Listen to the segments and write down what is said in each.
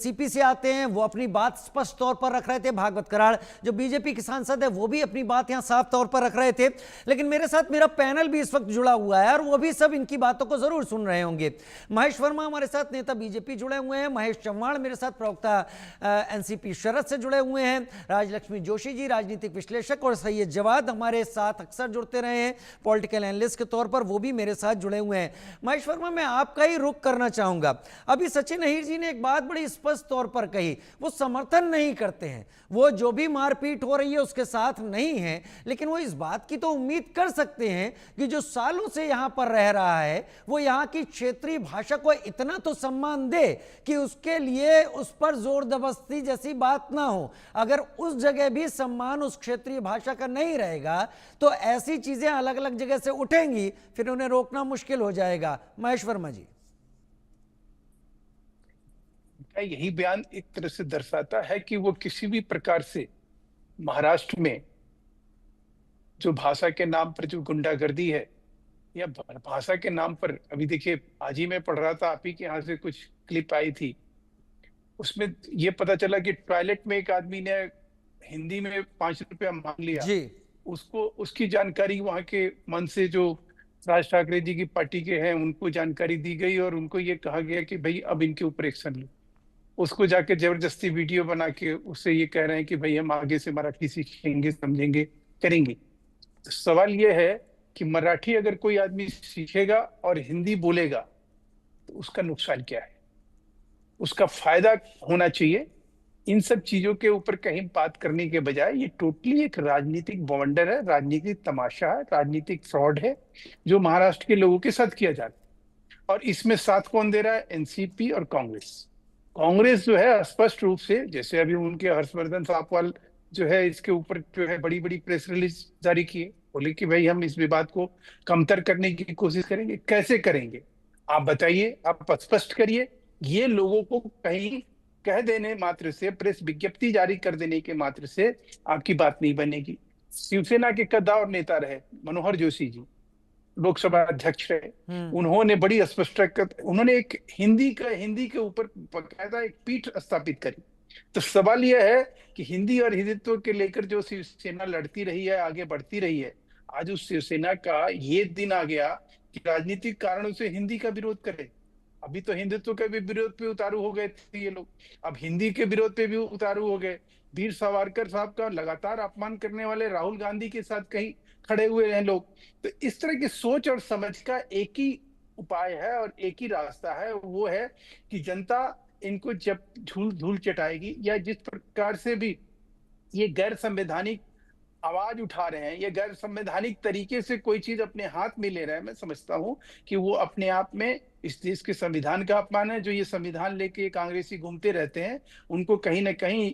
NCP से आते हैं, वो अपनी बात स्पष्ट तौर पर रख रहे थे। भागवत कराड़ जो बीजेपी के सांसद है वो भी अपनी बात यहां साफ तौर पर रख रहे थे। लेकिन मेरे साथ मेरा पैनल भी इस वक्त जुड़ा हुआ है और वो भी सब इनकी बातों को जरूर सुन रहे होंगे। महेश वर्मा हमारे साथ नेता बीजेपी जुड़े हुए हैं, महेश चव्हाण मेरे साथ प्रवक्ता एनसीपी शरद से जुड़े हुए हैं, राजलक्ष्मी जोशी जी राजनीतिक विश्लेषक, और सैयद जवाद हमारे साथ अक्सर जुड़ते रहे हैं पॉलिटिकल एनालिस्ट के तौर पर, वो भी मेरे साथ जुड़े हुए हैं। महेश वर्मा, मैं आपका ही रुख करना चाहूंगा। अभी सचिन अहीर जी ने एक बात बड़ी स्पष्ट तौर पर कही, वो समर्थन नहीं करते हैं, वो जो भी मारपीट हो रही है उसके साथ नहीं है, लेकिन वो इस बात की तो उम्मीद कर सकते हैं कि जो सालों से यहां पर रह रहा है वो यहां की क्षेत्रीय भाषा को इतना तो सम्मान दे कि उसके लिए उस पर जोर जबरदस्ती जैसी बात ना हो। अगर उस जगह भी सम्मान उस क्षेत्रीय भाषा का नहीं रहेगा तो ऐसी चीजें अलग अलग जगह से उठेंगी, फिर उन्हें रोकना मुश्किल हो जाएगा। महेश वर्मा जी, यही बयान एक तरह से दर्शाता है कि वो किसी भी प्रकार से महाराष्ट्र में जो भाषा के नाम पर जो गुंडागर्दी है या भाषा के नाम पर, अभी देखिए आज ही मैं पढ़ रहा था, आप ही के यहाँ से कुछ क्लिप आई थी, उसमें ये पता चला कि टॉयलेट में एक आदमी ने हिंदी में 5 रुपया मांग लिया। जी उसको उसकी जानकारी वहां के मन से जो राज ठाकरे जी की पार्टी के हैं उनको जानकारी दी गई और उनको ये कहा गया कि भाई अब इनके ऊपर एक्शन लो। उसको जाके जबरदस्ती वीडियो बना के उससे ये कह रहे हैं कि भाई हम आगे से मराठी सीखेंगे, समझेंगे, करेंगे। तो सवाल ये है कि मराठी अगर कोई आदमी सीखेगा और हिंदी बोलेगा तो उसका नुकसान क्या है, उसका फायदा होना चाहिए। इन सब चीजों के ऊपर कहीं बात करने के बजाय ये टोटली एक राजनीतिक बवंडर है, राजनीतिक तमाशा है, राजनीतिक फ्रॉड है जो महाराष्ट्र के लोगों के साथ किया जा रहा है। और इसमें साथ कौन दे रहा है? एनसीपी और कांग्रेस। कांग्रेस जो है स्पष्ट रूप से, जैसे अभी उनके हर्षवर्धन सापवाल जो है इसके ऊपर जो है बड़ी बड़ी प्रेस रिलीज जारी किए, बोले कि भाई हम इस विवाद को कमतर करने की कोशिश करेंगे। कैसे करेंगे आप बताइए, आप स्पष्ट करिए। ये लोगों को कहीं कह देने मात्र से, प्रेस विज्ञप्ति जारी कर देने के मात्र से आपकी बात नहीं बनेगी। शिवसेना के कद्दावर नेता रहे मनोहर जोशी जी, लोकसभा अध्यक्ष रहे, उन्होंने बड़ी स्पष्ट, उन्होंने एक हिंदी के ऊपर बकायदा एक पीठ स्थापित करी। तो सवाल यह है कि हिंदी और हिंदुत्व के लेकर जो शिवसेना लड़ती रही है, आगे बढ़ती रही है, आज उस शिवसेना का ये दिन आ गया कि राजनीतिक कारणों से हिंदी का विरोध करे। अभी तो हिंदुत्व के भी विरोध पे उतारू हो गए थे ये लोग, अब हिंदी के विरोध पे भी उतारू हो गए। वीर सावरकर साहब का लगातार अपमान करने वाले राहुल गांधी के साथ कहीं खड़े हुए हैं लोग। तो इस तरह की सोच और समझ का एक ही उपाय है और एक ही रास्ता है, वो है कि जनता इनको जब धूल धूल चटाएगी या जिस प्रकार से भी ये गैर संवैधानिक आवाज उठा रहे हैं, ये गैर संवैधानिक तरीके से कोई चीज अपने हाथ में ले रहे हैं, मैं समझता हूं कि वो अपने आप में इस देश के संविधान का अपमान है। जो ये संविधान लेके कांग्रेसी घूमते रहते हैं उनको कहीं ना कहीं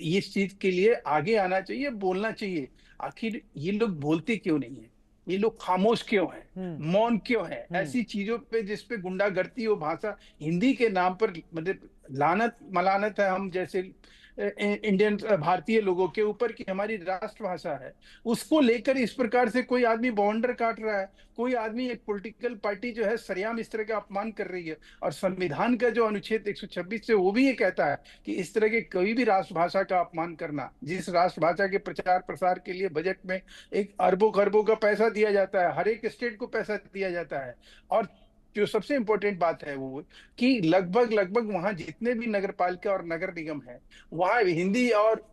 इस चीज के लिए आगे आना चाहिए, बोलना चाहिए। आखिर ये लोग बोलते क्यों नहीं है, ये लोग खामोश क्यों हैं, मौन क्यों है ऐसी चीजों पे जिसपे गुंडागर्दी और भाषा हिंदी के नाम पर, मतलब लानत मलानत है हम जैसे इंडियन भारतीय लोगों के ऊपर कि हमारी राष्ट्रभाषा है, उसको लेकर इस प्रकार से कोई आदमी बाउंडर काट रहा है, कोई आदमी, एक पॉलिटिकल पार्टी जो है सरेआम इस तरह का अपमान कर रही है। और संविधान का जो अनुच्छेद 126 से वो भी ये कहता है कि इस तरह के कोई भी राष्ट्रभाषा का अपमान करना, जिस राष्ट्रभाषा के प्रचार प्रसार के लिए बजट में एक अरबों खरबों का पैसा दिया जाता है, हर एक स्टेट को पैसा दिया जाता है, और जो सबसे इंपॉर्टेंट बात है वो कि लगभग लगभग वहां जितने भी नगर पालिका और नगर निगम है वहां हिंदी और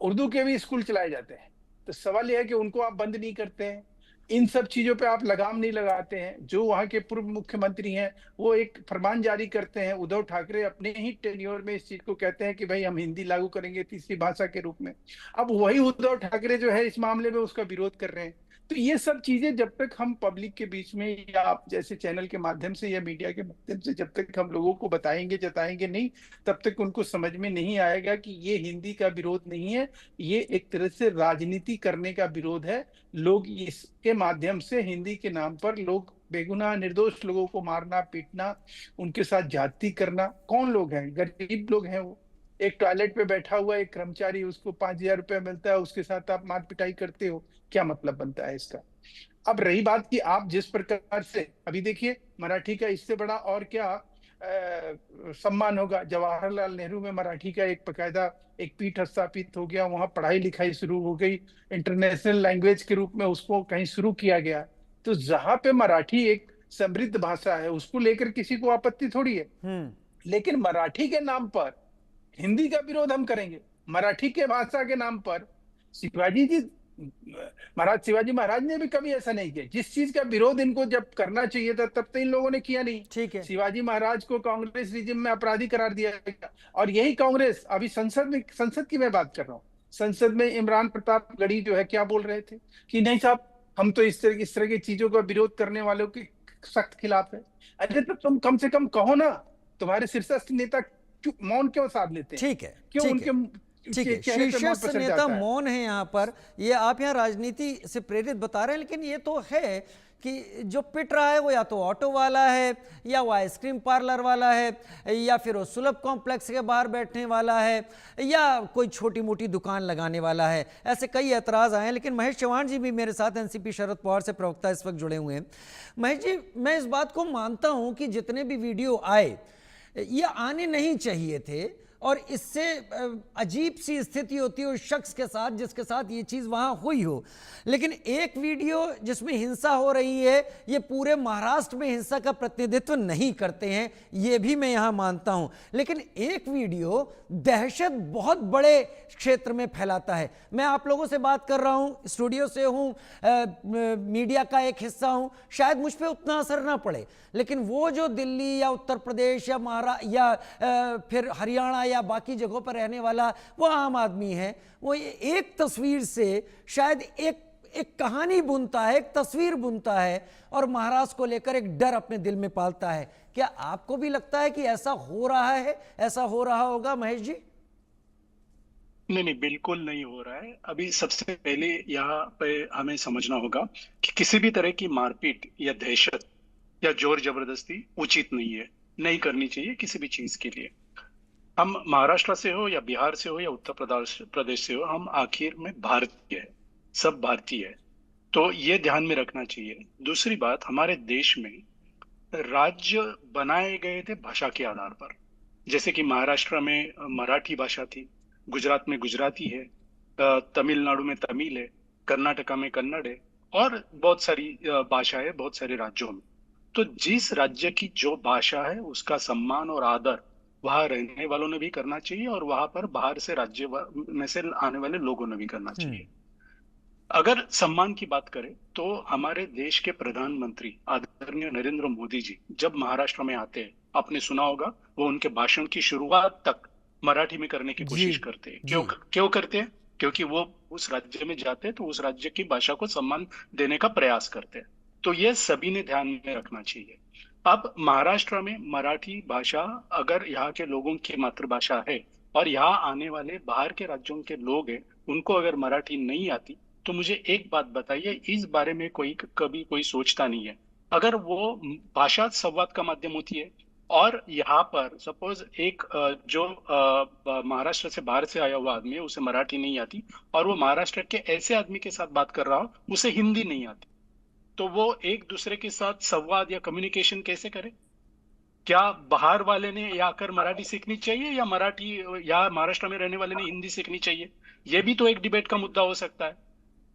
उर्दू के भी स्कूल चलाए जाते हैं। तो सवाल यह है कि उनको आप बंद नहीं करते हैं, इन सब चीजों पे आप लगाम नहीं लगाते हैं। जो वहां के पूर्व मुख्यमंत्री हैं वो एक फरमान जारी करते हैं, उद्धव ठाकरे अपने ही टेन्योर में इस चीज को कहते हैं कि भाई हम हिंदी लागू करेंगे तीसरी भाषा के रूप में। अब वही उद्धव ठाकरे जो है इस मामले में उसका विरोध कर रहे हैं। तो ये सब चीजें जब तक हम पब्लिक के बीच में या आप जैसे चैनल के माध्यम से या मीडिया के माध्यम से जब तक हम लोगों को बताएंगे जताएंगे नहीं, तब तक उनको समझ में नहीं आएगा कि ये हिंदी का विरोध नहीं है, ये एक तरह से राजनीति करने का विरोध है। लोग इसके माध्यम से हिंदी के नाम पर लोग बेगुनाह निर्दोष लोगों को मारना पीटना, उनके साथ जाति करना। कौन लोग हैं? गरीब लोग हैं। वो एक टॉयलेट पे बैठा हुआ एक कर्मचारी, उसको 5,000 रुपया मिलता है, उसके साथ आप मार पिटाई करते हो, क्या मतलब बनता है इसका? अब रही बात कि आप जिस प्रकार से, अभी देखिए मराठी का इससे बड़ा और क्या सम्मान होगा। जवाहरलाल नेहरू में मराठी का एक बकायदा एक पीठ स्थापित हो गया, वहां पढ़ाई लिखाई शुरू हो गई, इंटरनेशनल लैंग्वेज के रूप में उसको कहीं शुरू किया गया। तो जहां पे मराठी एक समृद्ध भाषा है, उसको लेकर किसी को आपत्ति थोड़ी है। लेकिन मराठी के नाम पर हिंदी का विरोध हम करेंगे, मराठी के भाषा के नाम पर शिवाजी जी शिवाजी महाराज ने भी कभी ऐसा नहीं किया। जिस चीज का विरोध इनको जब करना चाहिए था तब तो इन लोगों ने किया नहीं। ठीक है। शिवाजी महाराज को कांग्रेस रिजिम में अपराधी करार दिया गया, और यही कांग्रेस अभी संसद की मैं बात कर रहा हूँ, संसद में इमरान प्रतापगढ़ी जो है क्या बोल रहे थे कि नहीं साहब, हम तो इस तरह की चीजों का विरोध करने वालों के सख्त खिलाफ है। अरे तो तुम कम से कम कहो ना, तुम्हारे शीर्षस्थ नेता मौन क्यों साध लेते हैं? ठीक है, क्यों ठीक है, उनके ठीक है। चेहरे पे मौन शीर्षस्थ पसर नेता जाता है? मौन है यहाँ पर, ये आप यहाँ राजनीति से प्रेरित बता रहे हैं, लेकिन ये तो है कि जो पिट रहा है वो या तो ऑटो वाला है, या वो आइसक्रीम पार्लर वाला है, या फिर वो सुलभ कॉम्प्लेक्स के बाहर बैठने वाला है, या कोई छोटी मोटी दुकान लगाने वाला है। ऐसे कई एतराज आए हैं। लेकिन महेश चौहान जी भी मेरे साथ एनसीपी शरद पवार से प्रवक्ता इस वक्त जुड़े हुए हैं। महेश जी, मैं इस बात को मानता हूं कि जितने भी वीडियो आए ये आने नहीं चाहिए थे, और इससे अजीब सी स्थिति होती है उस शख्स के साथ जिसके साथ ये चीज़ वहाँ हुई हो। लेकिन एक वीडियो जिसमें हिंसा हो रही है, ये पूरे महाराष्ट्र में हिंसा का प्रतिनिधित्व नहीं करते हैं, ये भी मैं यहाँ मानता हूँ। लेकिन एक वीडियो दहशत बहुत बड़े क्षेत्र में फैलाता है। मैं आप लोगों से बात कर रहा हूँ, स्टूडियो से हूँ, मीडिया का एक हिस्सा हूँ, शायद मुझ पर उतना असर ना पड़े, लेकिन वो जो दिल्ली या उत्तर प्रदेश या महाराष्ट्र या फिर हरियाणा या बाकी जगहों पर रहने वाला वो आम आदमी है, वो एक तस्वीर से शायद एक कहानी बुनता है, एक तस्वीर बुनता है, और महाराष्ट्र को लेकर एक डर अपने दिल में पालता है। क्या आपको भी लगता है कि ऐसा हो रहा है, ऐसा हो रहा होगा महेश जी? नहीं नहीं, बिल्कुल नहीं हो रहा है। अभी सबसे पहले यहाँ पे हमें समझना होगा कि किसी भी तरह की मारपीट या दहशत या जोर जबरदस्ती उचित नहीं है, नहीं करनी चाहिए किसी भी चीज के लिए। हम महाराष्ट्र से हो या बिहार से हो या उत्तर प्रदेश से हो, हम आखिर में भारतीय है, सब भारतीय है। तो ये ध्यान में रखना चाहिए। दूसरी बात, हमारे देश में राज्य बनाए गए थे भाषा के आधार पर। जैसे कि महाराष्ट्र में मराठी भाषा थी, गुजरात में गुजराती है, तमिलनाडु में तमिल है, कर्नाटका में कन्नड़ है, और बहुत सारी भाषा है बहुत सारे राज्यों में। तो जिस राज्य की जो भाषा है उसका सम्मान और आदर वहां रहने वालों ने भी करना चाहिए, और वहां पर बाहर से राज्य में से आने वाले लोगों ने भी करना चाहिए। अगर सम्मान की बात करें तो हमारे देश के प्रधानमंत्री आदरणीय नरेंद्र मोदी जी जब महाराष्ट्र में आते हैं, आपने सुना होगा, वो उनके भाषण की शुरुआत तक मराठी में करने की कोशिश करते हैं। क्यों करते हैं? क्योंकि वो उस राज्य में जाते हैं तो उस राज्य की भाषा को सम्मान देने का प्रयास करते हैं। तो ये सभी ने ध्यान में रखना चाहिए। अब महाराष्ट्र में मराठी भाषा अगर यहाँ के लोगों की मातृभाषा है, और यहाँ आने वाले बाहर के राज्यों के लोग हैं, उनको अगर मराठी नहीं आती, तो मुझे एक बात बताइए, इस बारे में कभी कोई सोचता नहीं है। अगर वो भाषा संवाद का माध्यम होती है, और यहाँ पर सपोज एक जो महाराष्ट्र से बाहर से आया हुआ आदमी है, उसे मराठी नहीं आती, और वो महाराष्ट्र के ऐसे आदमी के साथ बात कर रहा हो, उसे हिंदी नहीं आती, तो वो एक दूसरे के साथ संवाद या कम्युनिकेशन कैसे करे? क्या बाहर वाले ने आकर मराठी सीखनी चाहिए, या मराठी या महाराष्ट्र में रहने वाले ने हिंदी सीखनी चाहिए? ये भी तो एक डिबेट का मुद्दा हो सकता है।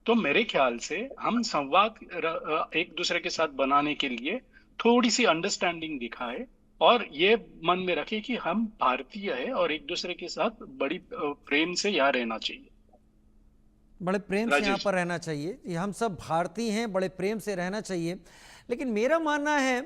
तो मेरे ख्याल से हम संवाद एक दूसरे के साथ बनाने के लिए थोड़ी सी अंडरस्टैंडिंग दिखाए, और ये मन में रखे कि हम भारतीय है और एक दूसरे के साथ बड़ी प्रेम से यहाँ रहना चाहिए। बड़े प्रेम से यहाँ पर रहना चाहिए। हम सब भारतीय हैं, बड़े प्रेम से रहना चाहिए। लेकिन मेरा मानना है